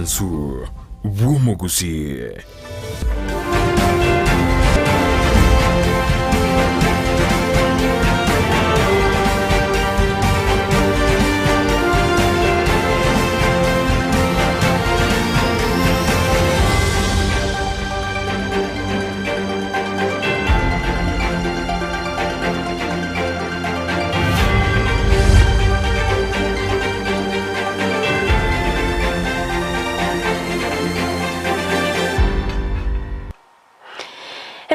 Su Wumugusi.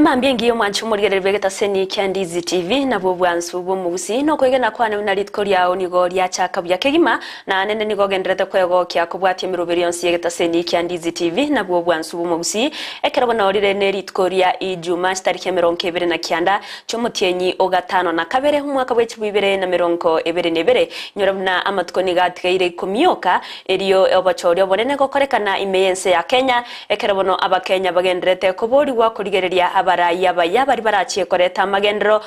Mambiengi omwanchu murigerere begeta seni kya Ndizi TV nabo bwansu bumugusi no kwegena kwane unaritko lyao nigo lyachaka bya kegima na nene nigo genderete kwego kya kubwatia miroberi yonsi yegeta seni kya Ndizi TV nabo bwansu bumugusi ekerabo na orire neritko lya Ijuma tariki 29 cyomutienyi ogatano na kabere umwaka w'ekibu 2022 nyorabuna amatko nigatgeire kumyoka eriyo obachoryo bonene gokorekana imeyense ya Kenya ekerabo no abakenya bagenderete kubori wa kurigereria abaraya bari baraciye koreta magendro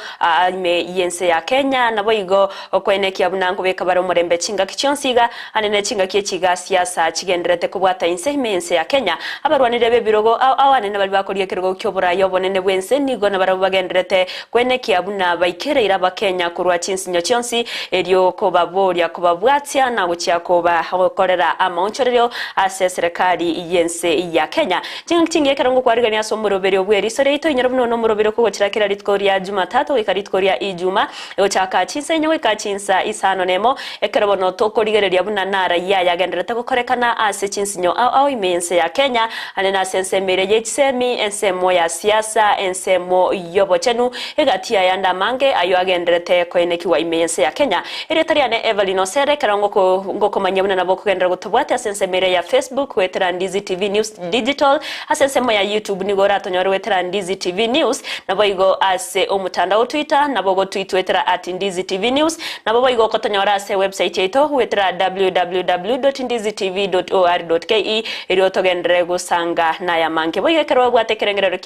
ime yense ya Kenya nabo igo okwenekia bunango beka baro murembe cinga kicyonsiga anene cinga kiyekiga siasa kigenderete kubwata inse imense ya Kenya abarwanire be birogo awanene bari bakoriye kirgo cyoburayo bonene bwense nigo nabaro bagenderete kwenekia buna baikereira abakenya kurwa cinsinyo cyonsi eriyo ko baborya ko babwatya na gucya ko bakorera amonchorero ase serikali yense ya Kenya cinga kingiye karongo kwarigania somuroberi obwerisore ito nyarabno no murobero ko kirakira ritkoria Jumatatu ikaritkoria Ijuma yo chaka cinse nyewe ka cinsa isano nemo ekerabono to korigereria buna nara yagenderete gukorekana ase cinsinyo au imense ya Kenya anena sensemere yechisemi ensemo ya siasa ensemo yobochenu egatia yanda mange ayo agenderete koenekiwa imense ya Kenya eretariane Evelyn Osere karango ngoko manyabuna nabo kugendera gutubwata sensemere ya Facebook wetera Ndizi TV News Digital asensemo ya YouTube nigora tonyore wetera Ndizi TV News nabo igo ase omutandao Twitter nabo go tweetwetera @Ndizi TV News nabo igo kotonyora ase website yeto wetera www.ndizitv.or.ke eri otogendere gusanga na ya manke boye kerwa bwatekerengerero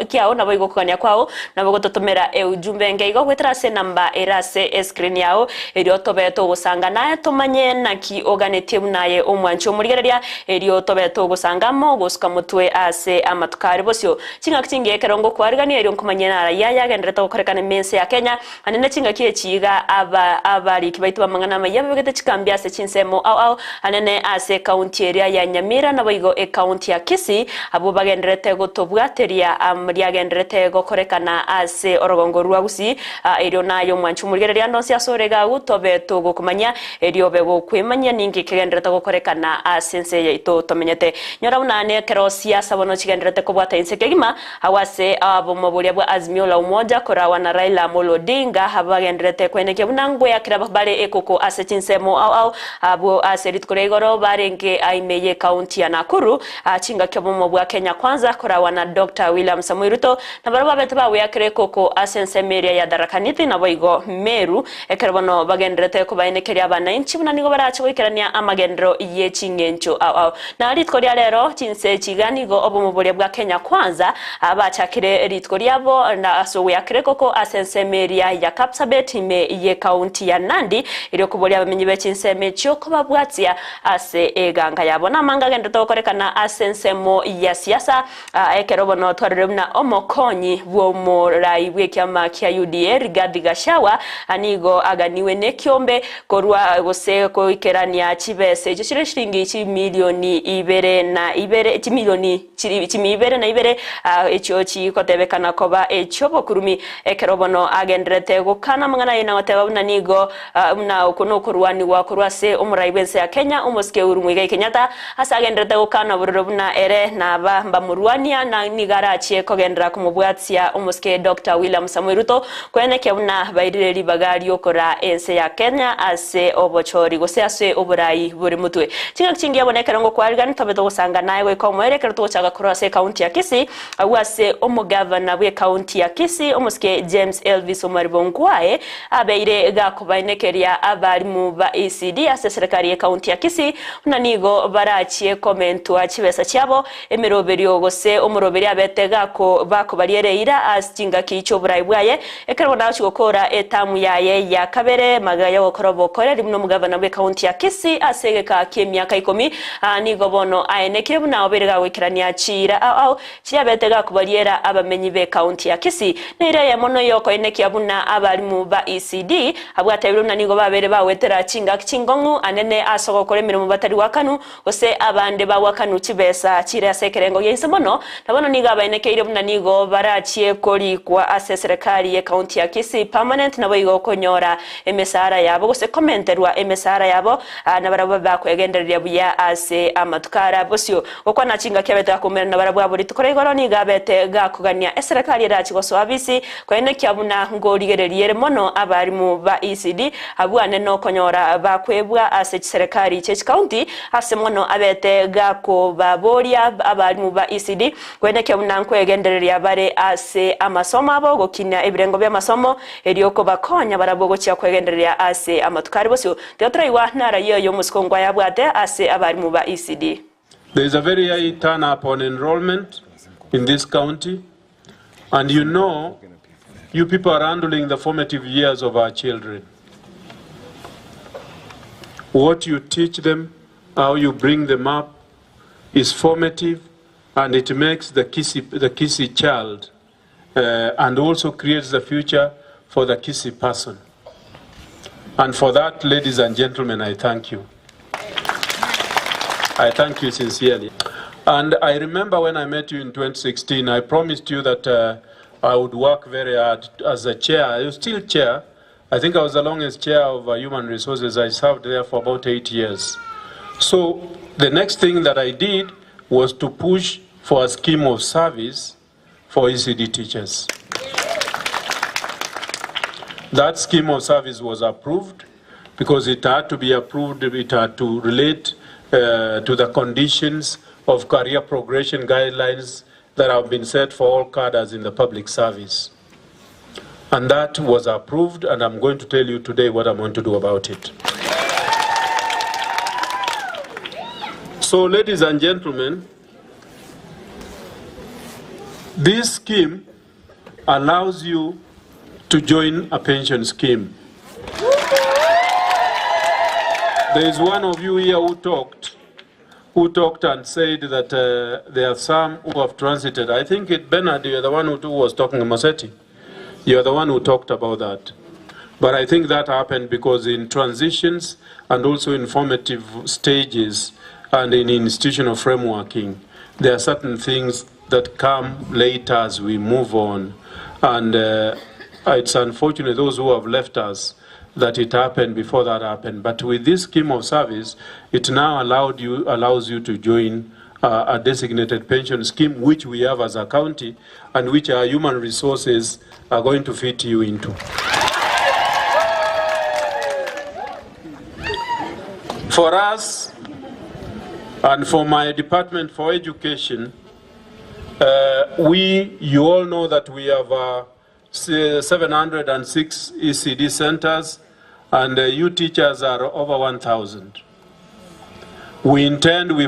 kyao nabo igo kukania kwao nabo gototomera ujumbe ngeigo wetera ase namba erase screen yao eri otobeto gusanga naye tomanye naki oganetie naye omwancho murigereria eri otobeto gusangamo gusuka mutwe ase amatukari bosyo cinga kingiye kerongo kwarigani eri onkumanyena yagenderete gukorekana mense ya Kenya anene cinga kiyekiga abari kibaitu bamangana mayabe begete chikambia ase cinsemo au anene ase county area ya Nyamira nabo igo county ya Kisii abo bagenderete gutobwateria amuriagenderete gukorekana ase orogongo rwagusi eri nayo mwanchu murigereria ndonsi asorega gutobeto gukumanya eri obego kwemanya ningi kigenderete gukorekana asense yeito tomenyete nyora unane kerosia sabono kigenderete kubwata inse kegima awase abo maburia bwa Azimio la Umoja korawa na Raila Amolo Odinga habagenderete kweneke bunangwe yakira bale ekoko ase cinsemo au abo aserit koregoro barenge aimeye county ya Nakuru achinga kyobomo bwa Kenya kwanza korawa na Dr. William Samoei Ruto na baraba betu bawe yakire koko asense meria ya Darakaniti na boigo Meru ekerbono bagenderete kubayenekeria abana inchi bunanigo baracho ikerania amagendero iye chingencho au na ritkoria rero cinse kiganigo obomo bwa Kenya kwanza abachakire ritkoria bo na aso yakire koko asense meria ya Kapsabet ime iye county ya Nandi iri kuboria bamenyi bechinseme cyo kubabwatia ase eganga yabona manga gendete gukorekana asensemo ya siasa ekerobono twarerumna omokonyi bwo morai bwekyama kya UDA Rigathi Gachagua anigo aganiwe nekyombe korwa gose ko ikerania chibese cyo chire shiringi milioni 2 milioni 2 echo chikotebekana koba echo bokurumi ekerobono agenderete gukana mangana ina wateba bunanigo una ukuno kurwani wa kurwase umurai bense ya Kenya umuske urumwiga Kenyatta asagenderete gukana bururo buna ere na bamurwania na nigarachi kogendera kumubwatia umuske Dr. William Samoei Ruto kweneke buna bairire libagari okora ense ya Kenya ase obochori gose ase oburai buri mutwe kinga kingi yaboneka ngo kwarigani tobeto gusanga naye we komwere kerto chaga kurwase county ya Kisii awase omugavana bwe county ya Kisii omusike James Elvis Omaribongwae abeire gakubainekeria abarimu ba ECD ase serikali ya county ya Kisii unanigo barachie komentu achibesa cyabo emiroberio gose omuroberi abete gako bakubariereira astinga kicho buraibwaye ekero nacho gukora etamu yaye ya kabere magaya gukorobo kore rimwe omugavana bwe county ya Kisii asegeka k'emyaka 10 nigo bono aenekire buna oberega wikirania chira au cyabete gakubariera abamenyi be county ya Kisii nire ya mono yoko enekia buna abarimu ba ECD abwatabiro na nigo babere bawetera chinga kingongu anene asogokore emirimo batari wakanu gose abande ba wakanu chibesa chira sekerengo yese mono nabono nigo abaenekeire buna nigo barachie kori kwa ase serikali ya county ya Kisii permanent nabo igo konyora emesara yabo gose commenterwa emesara yabo na barabo bakwegendereria buya ase amatukara bosyo gokwa na chinga kyabeta kumera na barabo aburi tukore igoro nigo abete gakugania serikali rachi goso abisi kwene kyabuna ngorigererie mono abarimu ba ECD abwane no konyora bakwebwa ase serikali che county ase mono abete gako baboria abarimu ba ECD kwene kyabuna nkwegendereria bare ase amasomo abo gokina ebirengo bya masomo erioko bakonya barabogo kya kwegendereria ase amatukari bosyo teotraiwa nara yoyo musikongwa yabwate ase abarimu ba ECD. There is a very high turn up on enrollment in this county, and you people are handling the formative years of our children. What you teach them, how you bring them up is formative, and it makes the Kisii child and also creates the future for the Kisii person. And for that, ladies and gentlemen, I thank you. I thank you sincerely. And I remember when I met you in 2016, I promised you that I would work very hard as a chair. I was still chair. I think I was the longest chair of human resources. I served there for about 8 years. So the next thing that I did was to push for a scheme of service for ECD teachers. That scheme of service was approved because it had to be approved, it had to relate to the conditions of career progression guidelines that have been set for all cadres in the public service. And that was approved, and I'm going to tell you today what I'm going to do about it. So, ladies and gentlemen, this scheme allows you to join a pension scheme. There is one of you here who talked and said that there are some who have transited. I think Bernard, you're the one who was talking, Masetti. You're the one who talked about that. But I think that happened because in transitions and also in formative stages and in institutional frameworking, there are certain things that come later as we move on. And it's unfortunate those who have left us that it happened before that happened. But with this scheme of service, it now allows you to join a designated pension scheme, which we have as a county, and which our human resources are going to fit you into. For us, and for my department for education, you all know that we have 706 ECD centers, and you teachers are over 1,000. We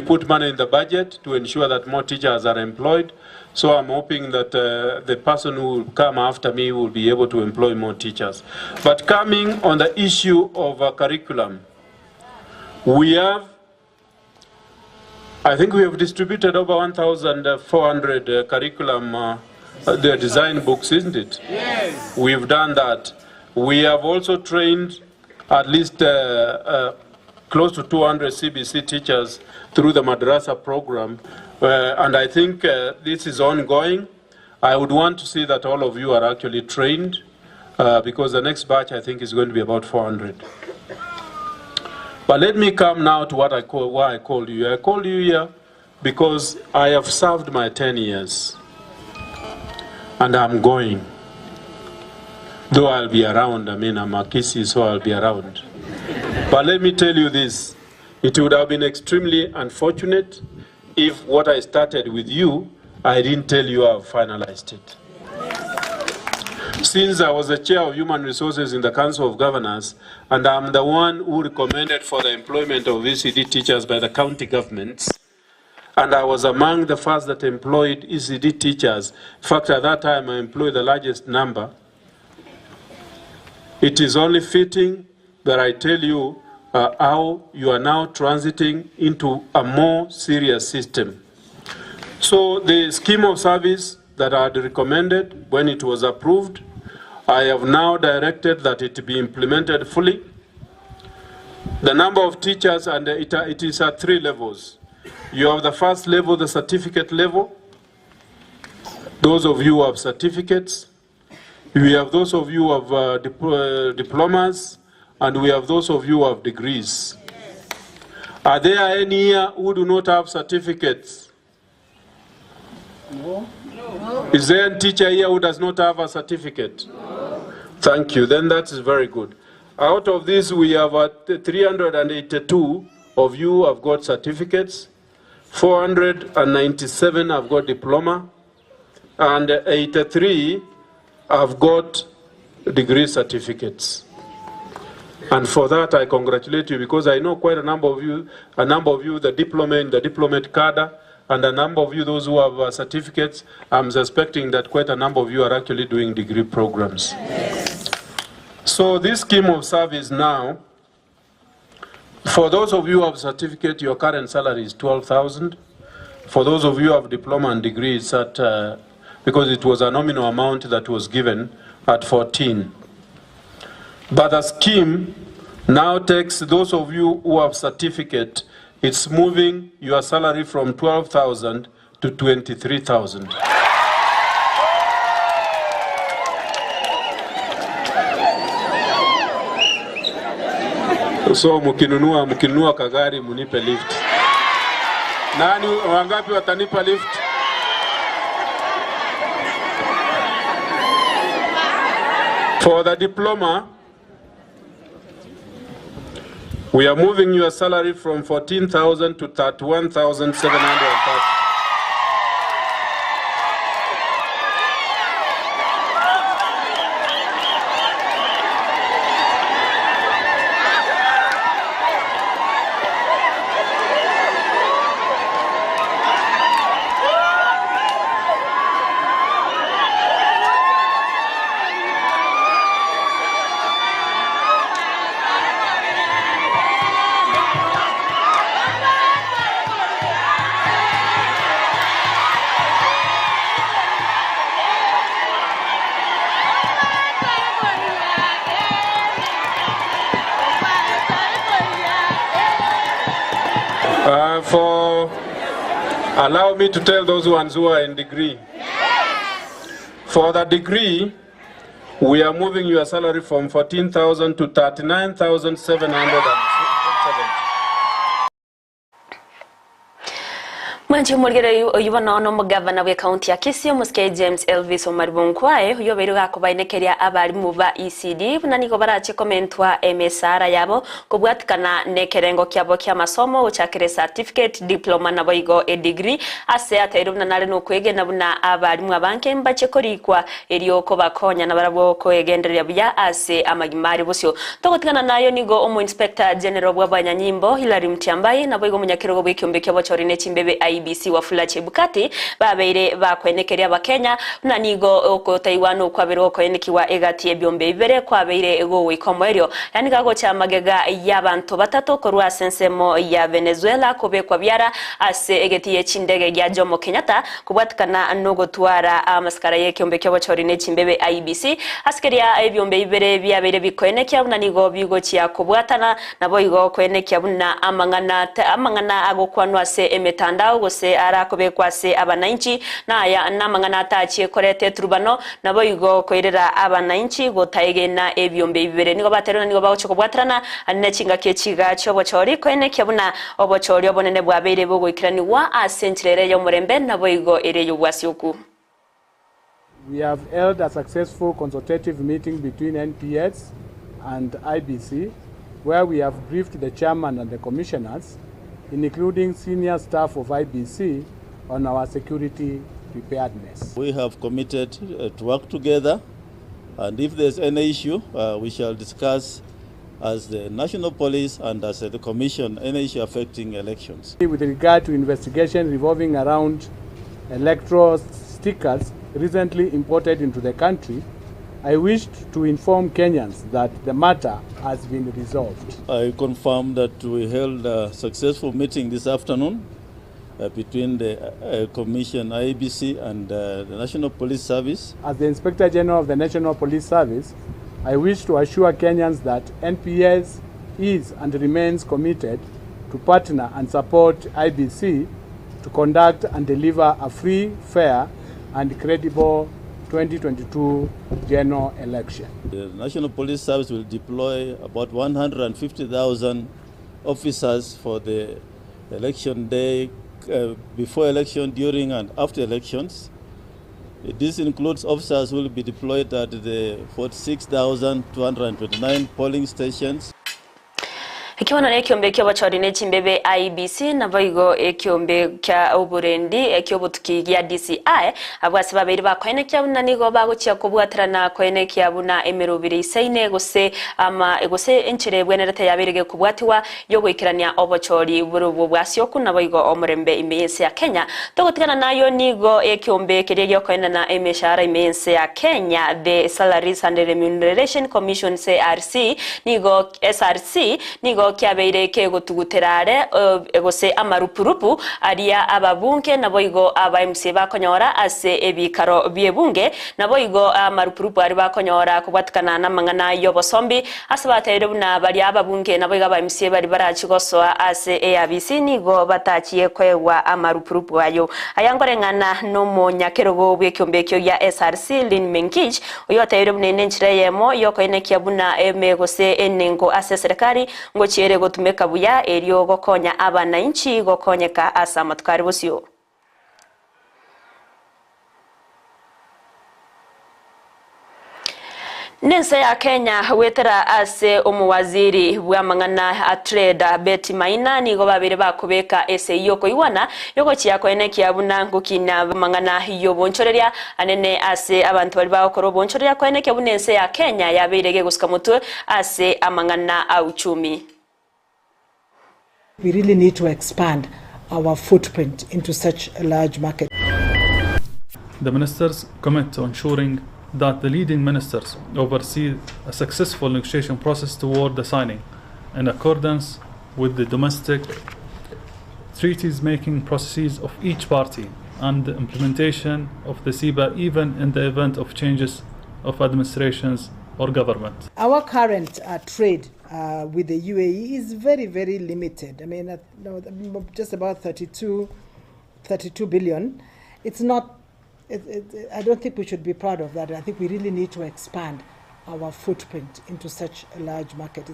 put money in the budget to ensure that more teachers are employed, so I'm hoping that the person who will come after me will be able to employ more teachers. But coming on the issue of curriculum, I think we have distributed over 1,400 curriculum the design books, isn't it? Yes. We've done that. We have also trained at least close to 200 CBC teachers through the Madrasa program. And I think this is ongoing. I would want to see that all of you are actually trained because the next batch I think is going to be about 400. But let me come now to why I called you. I called you here because I have served my 10 years. And I'm going. Though I'll be around, I'm a Kisii, so I'll be around. But let me tell you this. It would have been extremely unfortunate if what I started with you I didn't tell you I've finalized it. Since I was the chair of Human Resources in the Council of Governors, and I'm the one who recommended for the employment of ECD teachers by the county governments, and I was among the first that employed ECD teachers. In fact, at that time, I employed the largest number. It is only fitting that I tell you how you are now transiting into a more serious system. So the scheme of service that I had recommended when it was approved, I have now directed that it be implemented fully. The number of teachers, and it is at 3 levels. You have the first level, the certificate level. Those of you who have certificates. We have those of you who have diplomas, and we have those of you who have degrees. Are there any here who do not have certificates? No. Is there a teacher here who does not have a certificate? No. Thank you. Then that is very good. Out of this, we have 382 of you have got certificates, 497 have got diploma, and 83 have got degree certificates. And for that, I congratulate you, because I know quite a number of you, the diploma in the diplomate cadre, and a number of you, those who have certificates. I'm suspecting that quite a number of you are actually doing degree programs. Yes. So this scheme of service now, for those of you who have certificate, your current salary is 12,000. For those of you who have diploma and degree, it's at, because it was a nominal amount that was given, at 14. But the scheme now takes those of you who have certificate, it's moving your salary from 12,000 to 23,000. So mkinunua kagari munipe lift. Nani wangapi watanipa lift? For the diploma, we are moving your salary from 14,000 to 31,730. Allow me to tell those ones who are in degree. Yes. For the degree, we are moving your salary from 14,000 to 39,770. Mwanchi murigere yubona no mugavana we county ya Kisii Musike James Elvis Omaribunkwai uyo beru gakubayinekeria abarimu ba ECD bunaniko barache komentwa MSR yabo kubwatikana nekerengo kyabo kya masomo uchakire certificate diploma na boigo a degree ase ateruna nale no kwegena buna abarimu abanke mbache korikwa erioko bakonya na barabo ko egenderya bya ase amagimari busyo togotikana nayo nigo omu inspector general bwabanyanyimbo Hilary Mtiambai na boigo munyakiro bw'ikyombe kyabo chorine chimbebe IBC Wafula Chebukati babeire bakwenekeria abakenya na nigo oko Taiwan ukwabero kwenekiwa egati ebyombe ibere kwabeire ego wikomeryo yani gago cha magega y'abantu batatu korwa sensemo ya Venezuela kubekwa byara ase egeti y'echindege ya Jomo Kenyatta kubwatikana no gutwara amaskara y'ekyombe cy'abacorine chimbebe IBC askeria ebyombe ibere byabeire bikwenekia na nigo bigo kya kubwatana nabo igo kwenekia buna amangana agokwanwa se emetandao gose arakobekwa se abananchi na ya namangana atachiye korete turubano nabo igo koirera abananchi gotayegena ebyombe ibere nigo baterana nigo bawo kubwatrana anechinga kechiga cyobochori kwenekia buna obochori obonene bwabeire bugwikiraniwa asentrere yo murembe nabo igo ereyo bwasyoku. We have held a successful consultative meeting between NPS and IBC, where we have briefed the chairman and the commissioners, including senior staff of IBC, on our security preparedness. We have committed to work together, and if there's any issue, we shall discuss as the National Police and as the Commission any issue affecting elections. With regard to investigation revolving around electoral stickers recently imported into the country, I wished to inform Kenyans that the matter has been resolved. I confirm that we held a successful meeting this afternoon between the Commission, IEBC, and the National Police Service. As the Inspector General of the National Police Service, I wish to assure Kenyans that NPS is and remains committed to partner and support IEBC to conduct and deliver a free, fair, and credible 2022 general election. The National Police Service will deploy about 150,000 officers for the election day, before election, during and after elections. This includes officers who will be deployed at the 46,229 polling stations. Ikiwana na ekiombe kyo bachorine chimbebe IBC na boigo ekiombe kya oburendi ekiobutuki gya DCI abwasi babiri bakwene kya bunanigo bagukia kubwatirana kwene kya buna emerubiri isaine gose ama egose enchire bwenerete yabirige kubwatiwa yo gwikirania obochori burubu bwasyo kuna boigo omurembe imense ya Kenya togotikana nayo nigo ekiombe kirege kwene na emeshara imense ya Kenya the Salaries and Remuneration Commission SRC nigo SRC nigo kyabeire ke gotuguterare egose amarupurupu aria ababunke nabo igo aba MC bakonyora ase ebikaro byebunge nabo igo amarupurupu ari bakonyora kubwatikana namangana yobosombi asabatere buna bari ababunke nabo igo aba MC bari barachigosoa ase ABC nigo batachiye kwewa amarupurupu ayo ayangorengana no monyakerogo bwekyombekyo ya SRC Lin Menkich uyotere buna nenchireyemo yoko enekia buna emegose enengo ase serikali ngo chiere gotumeka buya eryo gokonya abana inchi gokonyeka asa matukari busyo. Nense ya Kenya wetera ase umuwaziri bwamangana atreda Betty Maina nigo babiri bakubeka ese yoko iwana yoko chiyakwene kyabuna ngukina mangana yobonchoreria anene ase abantu bali bakoro bonchoreria kwene kyabunense ya Kenya yabirege gusikamutwe ase amangana auchumi. We really need to expand our footprint into such a large market. The ministers commit to ensuring that the leading ministers oversee a successful negotiation process toward the signing in accordance with the domestic treaties-making processes of each party and the implementation of the CBA even in the event of changes of administrations or government. Our current trade with the UAE is very, very limited. I mean, just about 32 billion. It's not, I don't think we should be proud of that. I think we really need to expand our footprint into such a large market.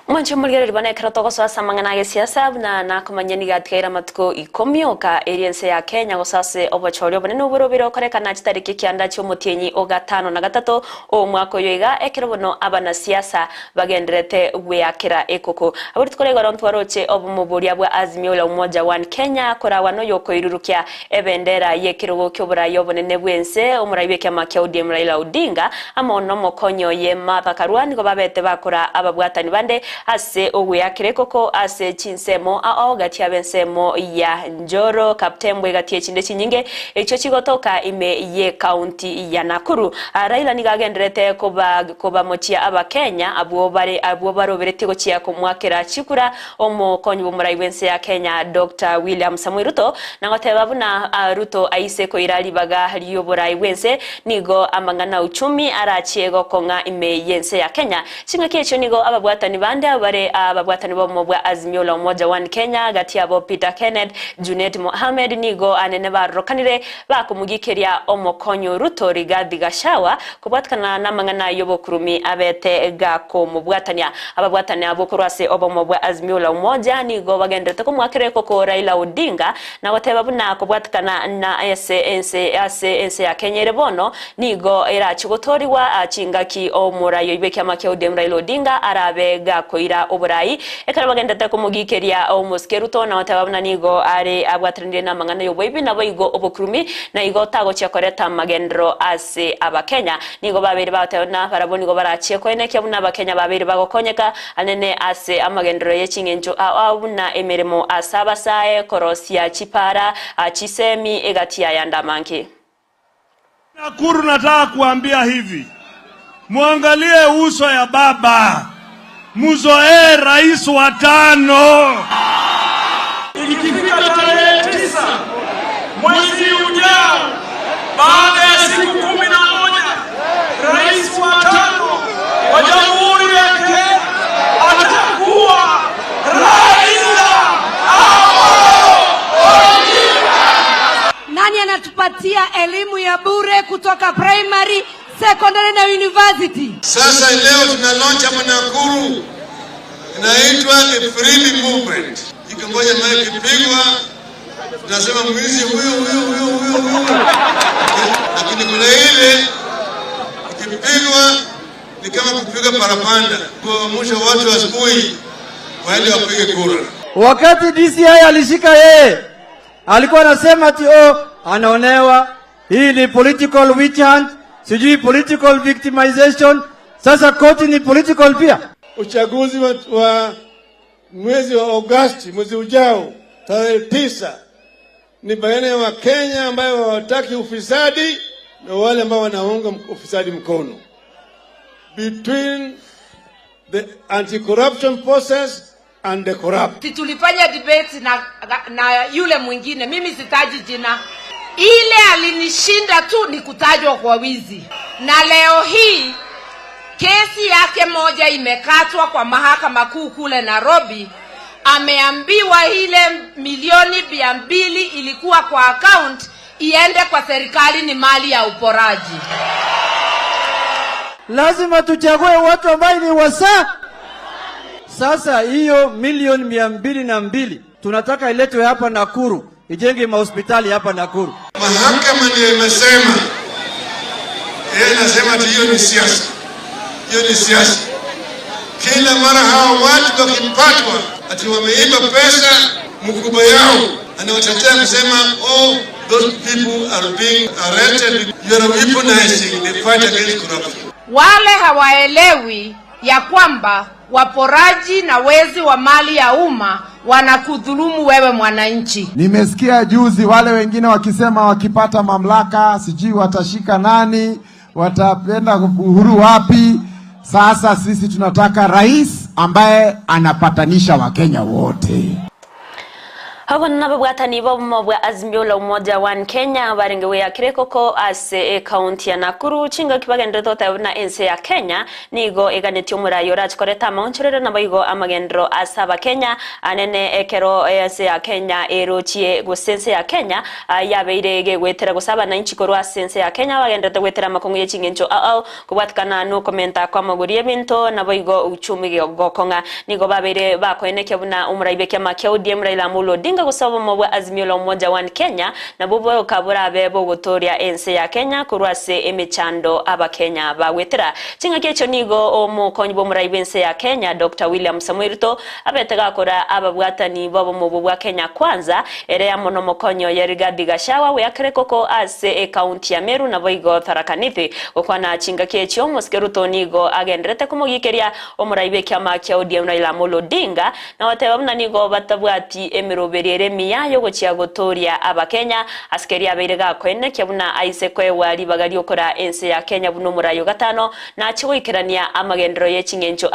Mwancho mulgere bana ekratoko so samangana ge siasa na kumanyeni gatkaira matuko ikomioka eriense ya Kenya gosase obochorio bane nuburo biro koreka na chitariki kyanda cyo mutienyi o gatano na gatatu o mwako yoiga ekirobono abana siasa bagenderete weakira ekoko aburi tkorega rontu waroche obumuburia bwa Azimio la Umoja One Kenya kora wano yoko irurukia ebendera yekirogo kyobura yobonene bwense omuraibe kyama kya ODM Raila Odinga amono mokonyo ye mapakarwani go babete bakora ababwatani bande ase oguyakire koko ase chinsemo aogati abensemo ya Njoro Kaptembwe gatie chinde chinyinge echo chigotoka ime ye county ya Nakuru. Raila nigagenderete koba mochia aba Kenya abo baroberete gochia kumwakira chikura omo konyu muraibense ya Kenya Dr. William Samoei Ruto nangoteba buna Ruto aise ko irali baga liyobora iwense nigo amangana uchumi arachiego konga ime yense ya Kenya chinga kecho nigo ababwatani bande abare ababwatani bo bwa Azimio la Umoja One Kenya gati abo Peter Kenneth Junet Mohamed nigo anene barokanire bakumugikiria omokonyo Ruto Rigathi Gachagua kubwatkana namangana yobokurumi abete gako mubwatania ababwatani abokurwase obomo bwa Azimio la Umoja nigo bagendete kumwakire koko Raila Odinga na wateba buna kubwatkana na ense ya Kenya rebono nigo era chigotoriwa achingaki omurayo ibekya makya ODM Raila Odinga arabe gako bakoira oburai ekara bagendete kumugikeria omuskeruto na watababuna nigo ari abwatrinire na mangana yoboibi nabo igo obukrumi na igo tago cyakoreta magendro ase abakenya nigo babiri batayona baraboni go barachie kwene kyabuna abakenya babiri bagokonyeka anene ase amagendro yechingenjo abuna emeremo asabasae korosia chipara chisemi egatia yandamanki. Nakuru nataka kuambia hivi, muangalie uso ya baba, muzoee rais wa 5. Ikifika tarehe 9 mwezi ujao, baada ya siku 11, rais wa 5 wa Jamhuri ya Kenya atakuwa Raila Amolo Odinga. Nani anatupatia elimu ya bure kutoka primary, secondary na university? Sasa leo tuna launch hapa Nakuru, inaitwa the Freely Movement. Ikongoja maana ikipigwa tunasema mwizi huyo. Lakini kuna ile ikipigwa ni kama kupiga parapanda. Kwa mwisho watu asubuhi waende wapige kura. Wakati DCI alishika yeye, alikuwa anasema ati anaonewa, hii ni political witch hunt, sijui political victimization. Sasa koti ni political pia. Uchaguzi wa mwezi wa Agosti, mwezi ujao, tarehe 9, ni baina ya Wakenya ambao hawataki ufisadi na wale ambao wanaunga ufisadi mkono. Between the anti-corruption process and the corrupt. Tulifanya debate na yule mwingine, mimi sitaji jina. Ile alinishinda tu ni kutajwa kwa wizi. Na leo hii kesi yake moja imekatwa kwa mahakama kuu kule Nairobi. Ameambiwa ile milioni 200 ilikuwa kwa account iende kwa serikali ni mali ya uporaji. Lazima tuchague watu ambao ni wasa. Sasa hiyo milioni 202 tunataka iletwe hapa Nakuru, ijenge mahospitali hapa Nakuru. Mahakama ndio imesema, nasema hiyo ni siasa. Hiyo ni siasa. Kila mara hao watu wakipatwa ati wameiba pesa mkubwa yao, anawatetea kusema those people are being arrested. You are weaponizing the fight against corruption. Wale hawaelewi ya kwamba waporaji na wezi wa mali ya umma wanakudhulumu wewe mwananchi. Nimesikia juzi wale wengine wakisema wakipata mamlaka sijui watashika nani, watapenda uhuru wapi. Sasa sisi tunataka rais ambaye anapatanisha Wakenya wote. Habana nababwatani bwa Azimio la Umoja wa Kenya barengewe ya kirekoko ase county ya Nakuru chinga kibagende tota na ense ya Kenya nigo eganetyo murayo rachkoreta maonchorera nabayigo amagendro asaba Kenya anene ekero ense ya Kenya erochie gosense ya Kenya yabeirege gwetera gusaba na inchikoro asense ya Kenya bagendete gwetera makongo yechingencho kubwatkana no komenta kwa maguri ebinto nabayigo uchumi gokonga nigo babere bakoeneke buna umuraibe kya makya ODM Raila Amolo Odinga gusaba mwa Azimio la Umoja wa Kenya na bobo kabura bebo gutoria ense ya Kenya kurwase emechando abakenya bagwetera chinga kecho nigo omukonyi bo muraibe ense ya Kenya Dr. William Samuel Ruto abetega kora ababwatani bobo mu bwa Kenya kwanza ere ya mono mokonyo Rigathi Gachagua we akerekoko ase county ya Meru na boigo Tharakanithi okwana chinga kecho Muskeruto nigo agendrete kumugikeria omuraibe kyama kya ODM Raila Amolo Odinga na watebamna nigo batabwati emiroberi miya yo gochia gotoria abakenya askeri abeirega kwene kyabuna aise kwe wali bagari okora ense ya Kenya buno murayo 5 na chigoikerania amagendero yechingencho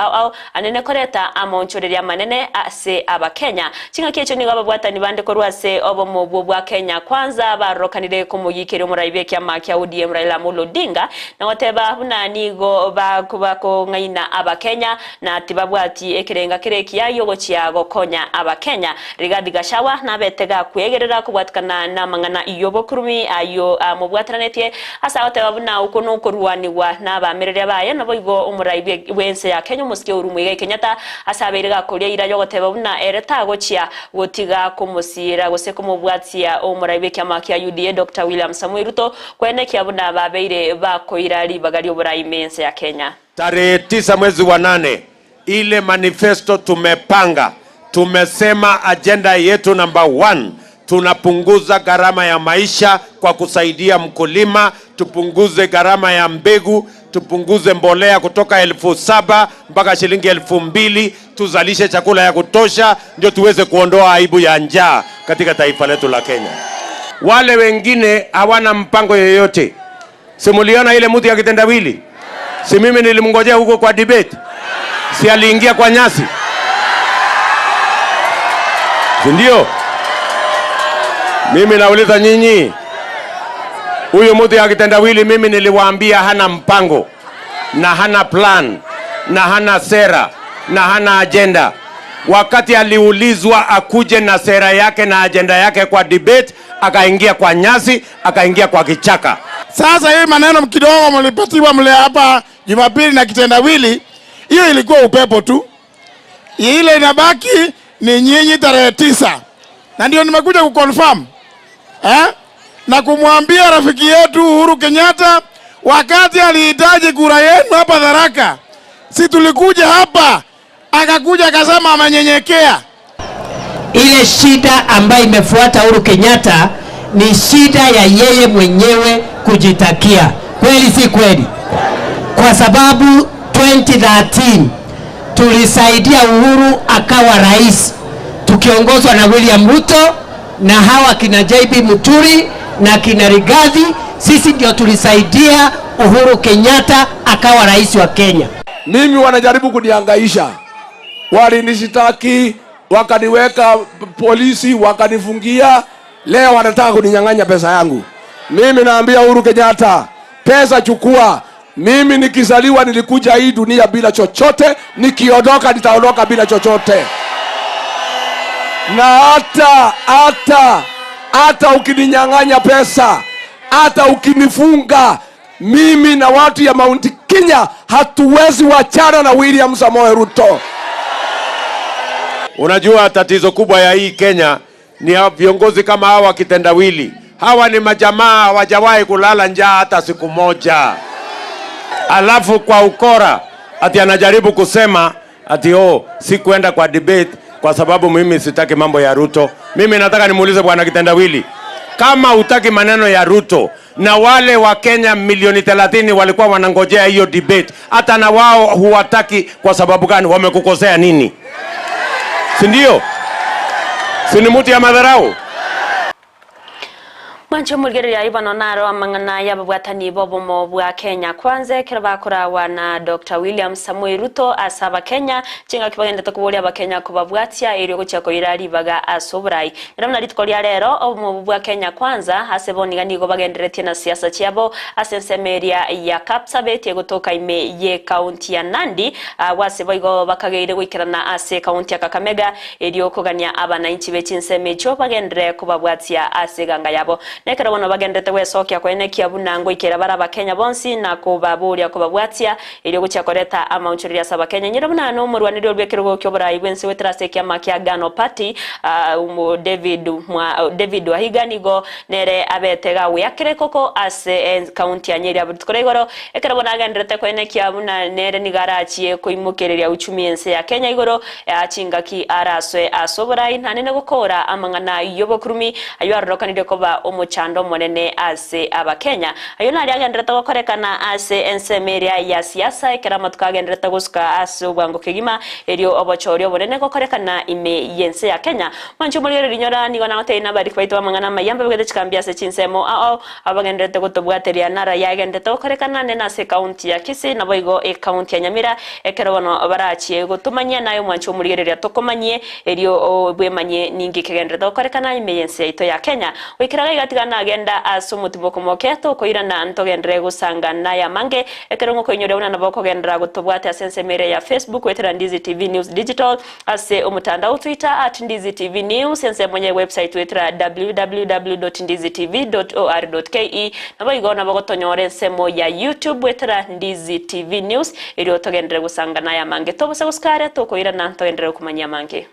anene koreta amonchoreria manene ase abakenya chinga kecho ni babwatani bande korwase obo mu bwa Kenya kwanza barokanire kumugikere muraibe kyama kya ODM Raila Amolo Odinga na wateba buna nigo bakubako ngaina abakenya na tibabwati ekerenga kireki yayo gochia gokonya abakenya Rigathi Gachagua na betega kwegerera kubwatkana na mangana iyobo kurumi ayo mubwatranetye asa otebabuna ukono kurwaniwa na bamerere baye nabo igo umuraibe wense ya Kenya muske urumwe Kenyatta asaberega kuria ira yo gotebabuna ereta gochia gotiga kumusira gose kumubwatia umuraibe kyama kya UDA Dr. William Samuel Ruto kwene kyabuna babeire bakoira libagari oburayi mense ya Kenya tarehe 9 mwezi wa 8 ile manifesto tumepanga. Tumesema agenda yetu number 1, tunapunguza gharama ya maisha kwa kusaidia mkulima, tupunguze gharama ya mbegu, tupunguze mbolea kutoka 7,000 mpaka shilingi 2,000, tuzalishe chakula ya kutosha ndio tuweze kuondoa aibu ya njaa katika taifa letu la Kenya. Wale wengine hawana mpango yoyote. Simuliona ile mtu ya kitendawili? Si mimi nilimngojea huko kwa debate? Si aliingia kwa nyasi? Ndio. Mimi nauliza nyinyi, huyu mtu ya kitendawili mimi niliwaambia hana mpango na hana plan na hana sera na hana agenda. Wakati aliulizwa akuje na sera yake na agenda yake kwa debate, akaingia kwa nyasi, akaingia kwa kichaka. Sasa hii maneno kidogo mlipatiwa mle hapa Jumapili na kitendawili, hiyo ilikuwa upepo tu. Ile inabaki ni nyinyi tarehe 9. Na ndio nimekuja kuconfirm na kumwambia rafiki yetu Uhuru Kenyatta, wakati alihitaji kura yenu hapa Tharaka, si tulikuja hapa, akakuja akasema amenyenyekea. Ile shida ambayo imefuata Uhuru Kenyatta ni shida ya yeye mwenyewe kujitakia. Kweli si kweli? Kwa sababu 2013 tulisaidia Uhuru akawa rais, tukiongozwa na William Ruto na hawa kina JB Muturi na kina Rigathi. Sisi ndio tulisaidia Uhuru Kenyatta akawa rais wa Kenya. Mimi wanajaribu kunihangaisha, walinishitaki, wakaniweka polisi, wakanifungia, leo wanataka kuninyang'anya pesa yangu. Mimi naambia Uhuru Kenyatta, pesa chukua. Mimi nikizaliwa nilikuja hii dunia bila chochote, nikiondoka nitaondoka bila chochote. Na hata ukininyang'anya pesa, hata ukinifunga, mimi na watu ya Mount Kenya hatuwezi wachana na William Samoei Ruto. Unajua tatizo kubwa ya hii Kenya ni viongozi kama hawa kitendawili. Hawa ni majamaa hawajawahi kulala njaa hata siku moja. Alafu kwa ukora ati anajaribu kusema ati si kwenda kwa debate kwa sababu mimi sitaki mambo ya Ruto. Mimi nataka nimuulize bwana kitendawili, kama hutaki maneno ya Ruto na wale wa Kenya milioni 30 walikuwa wanangojea hiyo debate, hata na wao huwataki kwa sababu gani? Wamekukosea nini? Si ndio? Si ni mtu ya madharau? Mancho mulgeri ya ibano naro amangana ya babwatani bobo mobwa Kenya kwanze kirabakura wana Dr. William Samoei Ruto asaba Kenya chinga kibagenda takubolia ba Kenya kubabwatia iri guchako irari baga asobrai namna litkolia rero mobwa Kenya kwanza haseboni gani go bagenderetie na siasa chiabo asensemeria ya Kapsabet gutoka ime ye county ya Nandi waseboigo bakageire gwikirana ase county ya Kakamega iri okugania abananchi bechinsemecho bagendere kubabwatia ase ganga yabo nekera bono bagendete wesokia kwene kiabunango ikera baraba Kenya bonsi na kubaburia kubabwatia ili guchakoreta amaunchuri ya saba Kenya nyira buna no murwaniro rwekero kyobora ibwensi wetrase kya makia Gano Party David Wahiganigo nere abetega yakire koko ase county ya Nyeri abutkoregoro ekera bona agendete kwene kiabuna nere nigarachie kuimukereria uchumi ense ya Kenya igoro achingaki araswe asoborai ntanene gukora amangana yobokurumi ayo arokanire koba chando monene ase abakenya ayo nari agendreta gukorekana ase ensemeria ya siasa ekera matuka agendreta gusuka ase ubwango kigima erio obochorio bonene gukorekana ime yense ya Kenya mancho mulire rinyora nigo na hote na bari kwaitwa mangana mayamba bwede chikambia se chinsemo abagendreta gutobwateria nara ya agendreta gukorekana nena ase county ya Kisii na boigo county ya Nyamira ekera bono barachie gutumanya nayo mancho mulire ria tokomanye erio bwemanye ningi kegendreta gukorekana ime yense ito ya Kenya wikiraga igatigana agenda asumutiboko moketo koirana ntogendere gusanga naya mange ekerongo koinyore una naboko gendera gutobwate asensemere ya Facebook wetera Ndizi TV News Digital ase umutandao Twitter @Ndizi TV News sense mwenye website wetera www.ndizitv.or.ke nabo igona bagotonyore semo ya YouTube wetera Ndizi TV News iri otogendere gusanga naya mange tobose guskare to koirana ntogendere kumanya mange.